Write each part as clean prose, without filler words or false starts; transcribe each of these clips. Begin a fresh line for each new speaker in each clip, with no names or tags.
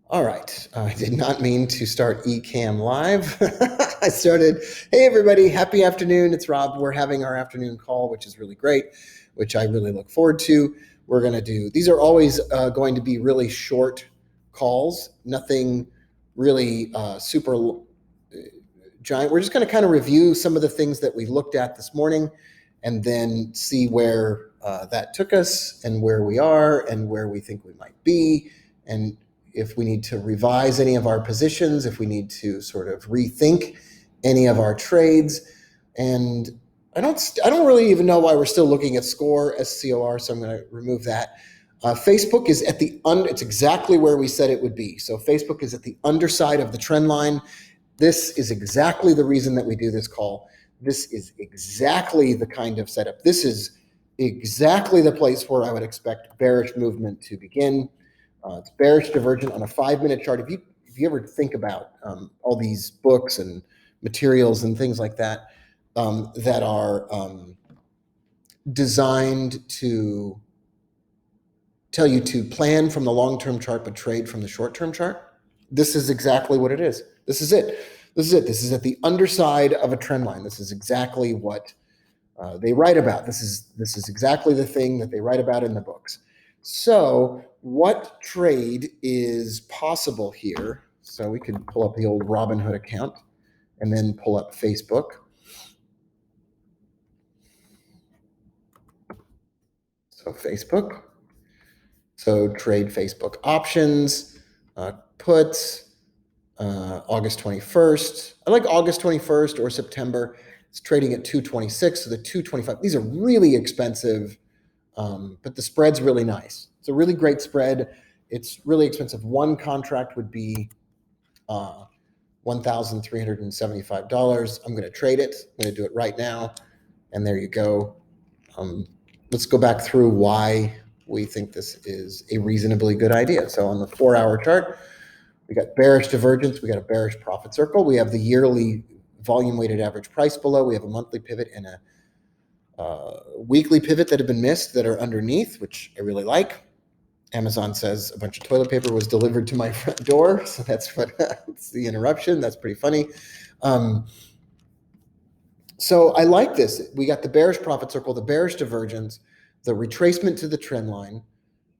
All right. I did not mean to start Ecamm Live. I started, hey, everybody, happy afternoon. It's Rob. We're having our afternoon call, which is really great, which I really look forward to. We're going to do, these are always going to be really short calls, nothing really super giant. We're just going to kind of review some of the things that we looked at this morning and then see where that took us and where we are and where we think we might be. And if we need to revise any of our positions, if we need to sort of rethink any of our trades. And I don't really even know why we're still looking at score SCOR, so I'm going to remove that. Facebook is at it's exactly where we said it would be. So Facebook is at the underside of the trend line. This is exactly the reason that we do this call. This is exactly the kind of setup. This is exactly the place where I would expect bearish movement to begin. It's bearish divergent on a 5-minute chart. If you ever think about all these books and materials and things like that that are designed to tell you to plan from the long-term chart but trade from the short-term chart, this is exactly what it is. This is it. This is at the underside of a trend line. This is exactly what they write about. This is exactly the thing that they write about in the books. So what trade is possible here? So we could pull up the old Robinhood account and then pull up Facebook. So Facebook. So trade Facebook options, puts, August 21st. I like August 21st or September. It's trading at 226, so the 225. These are really expensive, but the spread's really nice. It's a really great spread. It's really expensive. One contract would be $1,375. I'm going to trade it. I'm going to do it right now. And there you go. Let's go back through why we think this is a reasonably good idea. So on the 4-hour chart, we got bearish divergence. We got a bearish profit circle. We have the yearly volume weighted average price below. We have a monthly pivot and a weekly pivot that have been missed that are underneath, which I really like. Amazon says a bunch of toilet paper was delivered to my front door. So that's it's the interruption. That's pretty funny. So I like this. We got the bearish profit circle, the bearish divergence, the retracement to the trend line.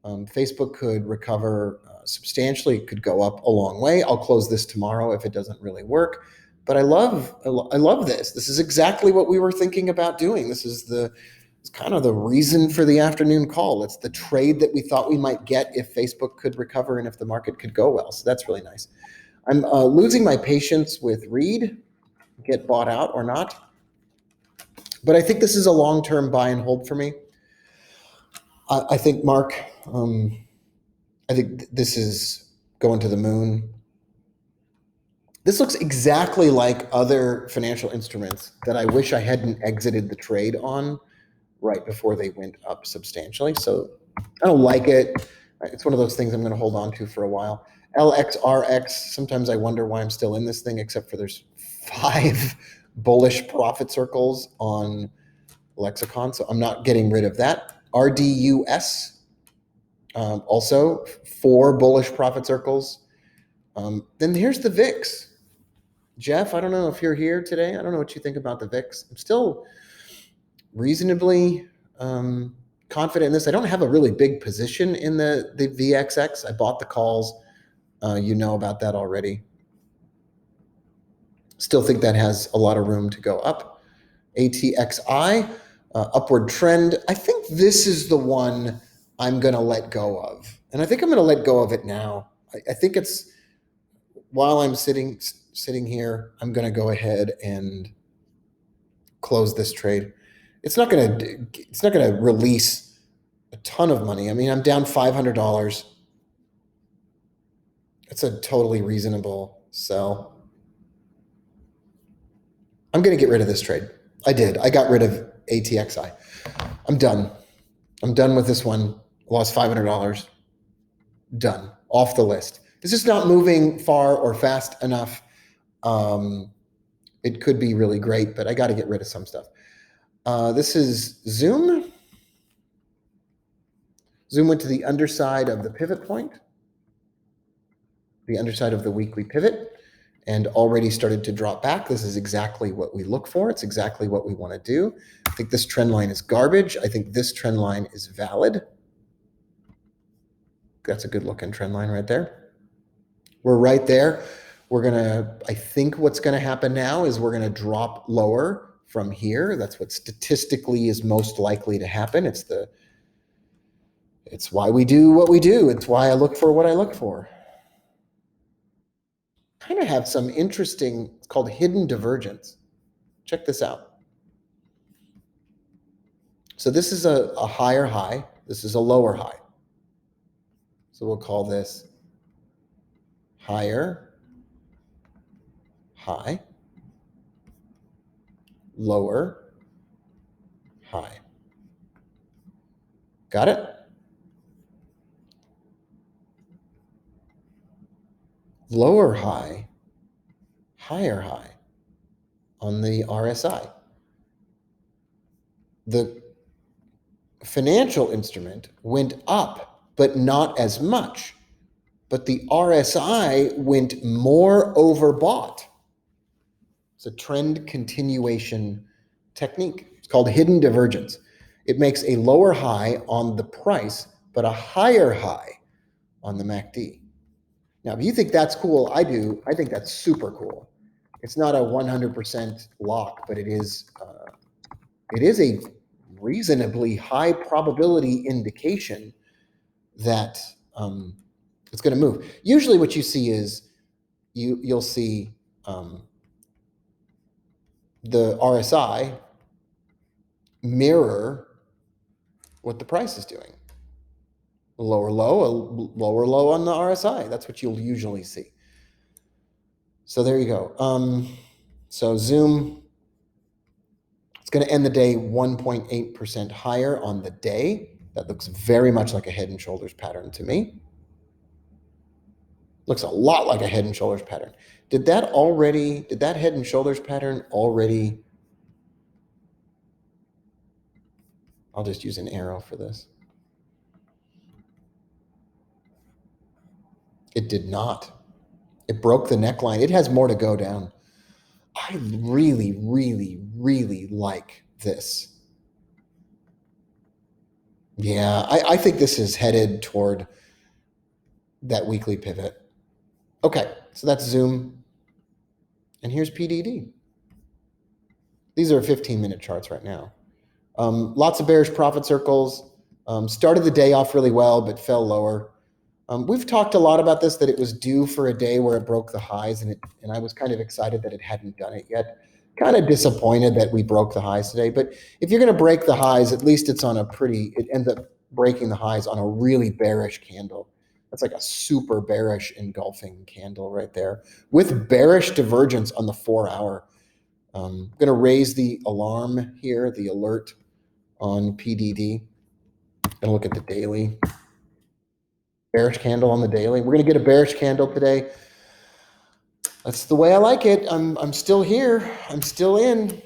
Facebook could recover substantially, could go up a long way. I'll close this tomorrow if it doesn't really work. But I love this. This is exactly what we were thinking about doing. This is it's kind of the reason for the afternoon call. It's the trade that we thought we might get if Facebook could recover and if the market could go well. So that's really nice. I'm losing my patience with Reed, get bought out or not. But I think this is a long-term buy and hold for me. I think, Mark, I think this is going to the moon. This looks exactly like other financial instruments that I wish I hadn't exited the trade on right before they went up substantially. So I don't like it. It's one of those things I'm going to hold on to for a while. LXRX, sometimes I wonder why I'm still in this thing, except for there's 5 bullish profit circles on Lexicon. So I'm not getting rid of that. RDUS, also 4 bullish profit circles. Then here's the VIX. Jeff, I don't know if you're here today. I don't know what you think about the VIX. I'm still reasonably confident in this. I don't have a really big position in the VXX. I bought the calls. You know about that already. Still think that has a lot of room to go up. ATXI, upward trend. I think this is the one I'm going to let go of. And I think I'm going to let go of it now. I think it's, while I'm sitting here, I'm going to go ahead and close this trade. It's not going to release a ton of money. I mean, I'm down $500. It's a totally reasonable sell. I'm going to get rid of this trade. I did. I got rid of ATXI. I'm done. I'm done with this one. Lost $500. Done. Off the list. This is not moving far or fast enough. It could be really great, but I got to get rid of some stuff. This is Zoom. Zoom went to the underside of the pivot point. the underside of the weekly pivot and already started to drop back. This is exactly what we look for. It's exactly what we want to do. I think this trend line is garbage. I think this trend line is valid. That's a good looking trend line right there. We're right there. I think what's going to happen now is we're going to drop lower from here. That's what statistically is most likely to happen. It's why we do what we do. It's why I look for what I look for. Kind of have some interesting, it's called hidden divergence. Check this out. So this is a higher high. This is a lower high. So we'll call this higher high, lower high. Got it? Lower high, higher high on the RSI. The financial instrument went up, but not as much. But the RSI went more overbought. It's a trend continuation technique. It's called hidden divergence. It makes a lower high on the price, but a higher high on the MACD. Now, if you think that's cool, I do. I think that's super cool. It's not a 100% lock, but it is a reasonably high probability indication that it's going to move. Usually what you see is you'll see the RSI mirror what the price is doing. A lower low on the RSI. That's what you'll usually see. So there you go. So Zoom, it's going to end the day 1.8% higher on the day. That looks very much like a head and shoulders pattern to me. Looks a lot like a head and shoulders pattern. Did that head and shoulders pattern already? I'll just use an arrow for this. It did not. It broke the neckline. It has more to go down. I really, really, really like this. Yeah, I think this is headed toward that weekly pivot. Okay, so that's Zoom. And here's PDD. These are 15-minute charts right now. Lots of bearish profit circles. Started the day off really well, but fell lower. We've talked a lot about this, that it was due for a day where it broke the highs, and I was kind of excited that it hadn't done it yet. Kind of disappointed that we broke the highs today. But if you're going to break the highs, at least it's on it ends up breaking the highs on a really bearish candle. That's like a super bearish engulfing candle right there with bearish divergence on the 4-hour. I'm going to raise the alarm here, the alert on PDD. Going to look at the daily. Bearish candle on the daily. We're going to get a bearish candle today. That's the way I like it. I'm still here. I'm still in.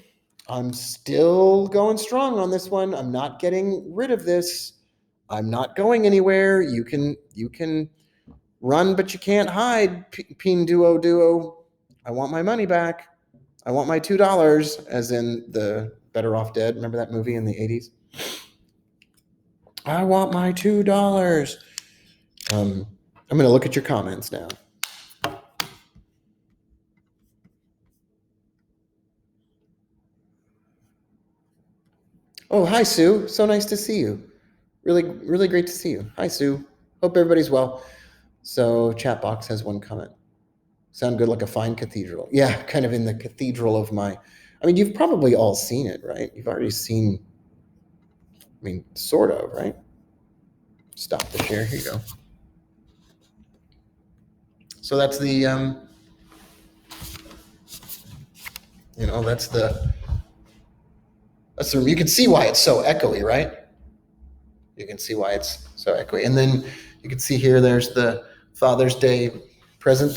I'm still going strong on this one. I'm not getting rid of this. I'm not going anywhere. You can run, but you can't hide. Peen duo. I want my money back. I want my $2, as in the Better Off Dead. Remember that movie in the 80s? I want my $2. I'm going to look at your comments now. Oh, hi, Sue. So nice to see you. Really, really great to see you. Hi, Sue. Hope everybody's well. So chat box has one comment. Sound good like a fine cathedral. Yeah, kind of in the cathedral of you've probably all seen it, right? You've already seen, sort of, right? Stop the share. Here you go. So that's the, that's the you can see why it's so echoey, right? You can see why it's so echoey. And then you can see here, there's the Father's Day present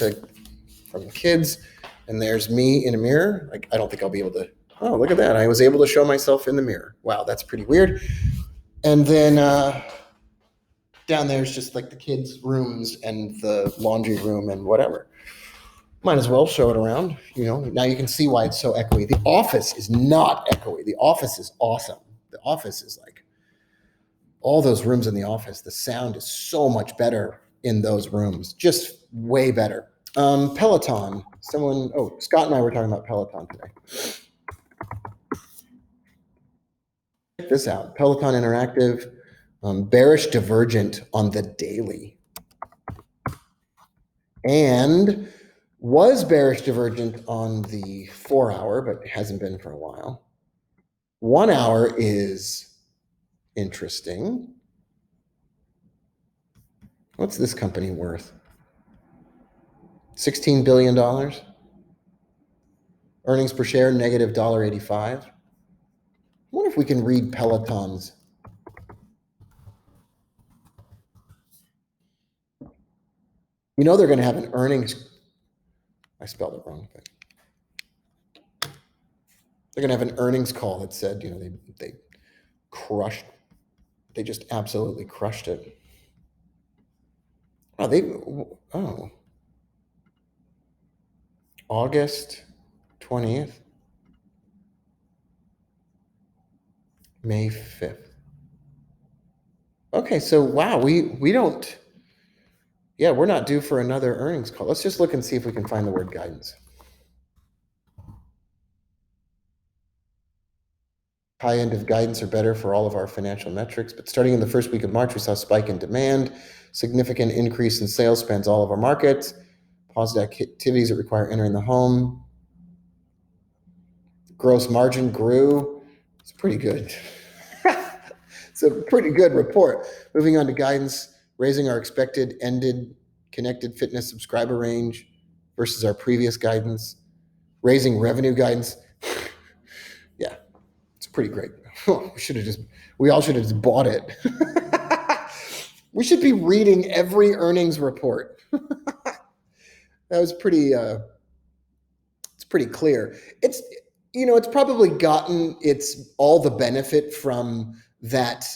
from the kids. And there's me in a mirror. I don't think I'll be able to, oh, look at that. I was able to show myself in the mirror. Wow, that's pretty weird. And then Down there is just like the kids' rooms and the laundry room and whatever. Might as well show it around. Now you can see why it's so echoey. The office is not echoey. The office is awesome. The office is like all those rooms in the office. The sound is so much better in those rooms, just way better. Peloton. Scott and I were talking about Peloton today. Check this out. Peloton Interactive, bearish divergent on the daily. And was bearish divergent on the 4-hour, but hasn't been for a while. 1 hour is interesting. What's this company worth? $16 billion. Earnings per share, negative $1.85. I wonder if we can read Peloton's. They're going to have an earnings. I spelled it wrong. They're going to have an earnings call that said, they crushed. They just absolutely crushed it. August 20th, May 5th. Okay, so wow, we don't. Yeah, we're not due for another earnings call. Let's just look and see if we can find the word guidance. High end of guidance are better for all of our financial metrics, but starting in the first week of March, we saw a spike in demand, significant increase in sales spans all of our markets, positive activities that require entering the home. Gross margin grew. It's pretty good. It's a pretty good report. Moving on to guidance, raising our expected ended connected fitness subscriber range versus our previous guidance, raising revenue guidance. Yeah, it's pretty great. We all should have just bought it. We should be reading every earnings report. That was pretty, it's pretty clear. It's probably gotten all the benefit from that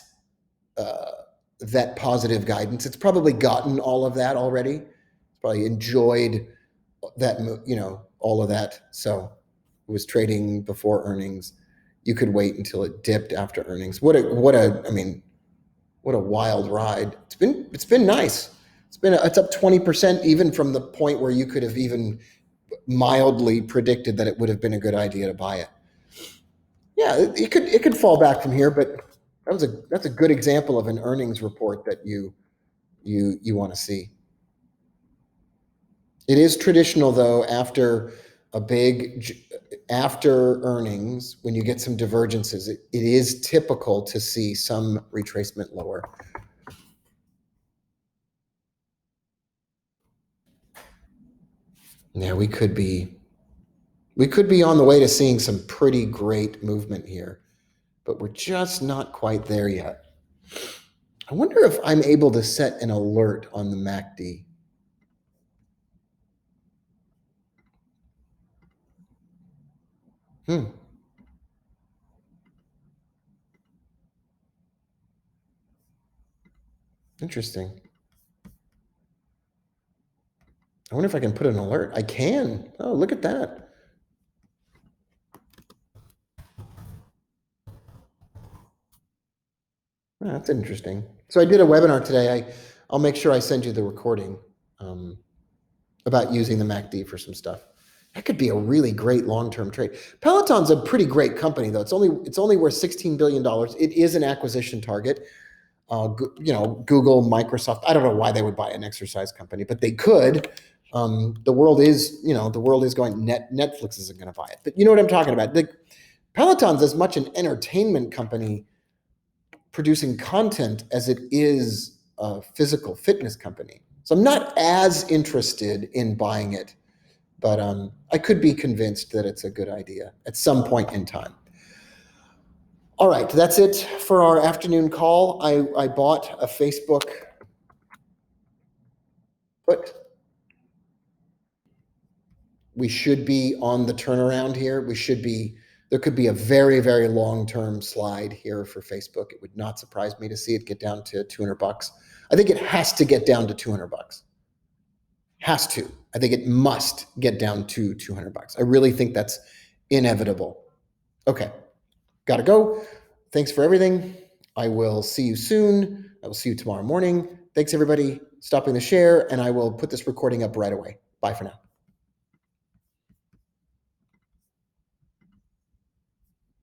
positive guidance. It's probably gotten all of that already. It's probably enjoyed that, all of that. So it was trading before earnings. You could wait until it dipped after earnings. What a wild ride. It's been nice. It's up 20% even from the point where you could have even mildly predicted that it would have been a good idea to buy it. Yeah, it could fall back from here, but that's a good example of an earnings report that you want to see. It is traditional though after earnings, when you get some divergences, it is typical to see some retracement lower. Yeah, we could be on the way to seeing some pretty great movement here, but we're just not quite there yet. I wonder if I'm able to set an alert on the MACD. Interesting. I wonder if I can put an alert. I can. Oh, look at that. Oh, that's interesting. So I did a webinar today. I'll make sure I send you the recording about using the MACD for some stuff. That could be a really great long-term trade. Peloton's a pretty great company, though. It's only worth $16 billion. It is an acquisition target. Google, Microsoft. I don't know why they would buy an exercise company, but they could. The world is going. Netflix isn't going to buy it, but you know what I'm talking about. Peloton's as much an entertainment company producing content as it is a physical fitness company. So I'm not as interested in buying it, but I could be convinced that it's a good idea at some point in time. All right, that's it for our afternoon call. I bought a Facebook put. We should be on the turnaround here. We should be there could be a very, very long-term slide here for Facebook. It would not surprise me to see it get down to $200. I think it has to get down to $200. Has to. I think it must get down to $200. I really think that's inevitable. Okay, gotta go. Thanks for everything. I will see you soon. I will see you tomorrow morning. Thanks, everybody, stopping the share, and I will put this recording up right away. Bye for now.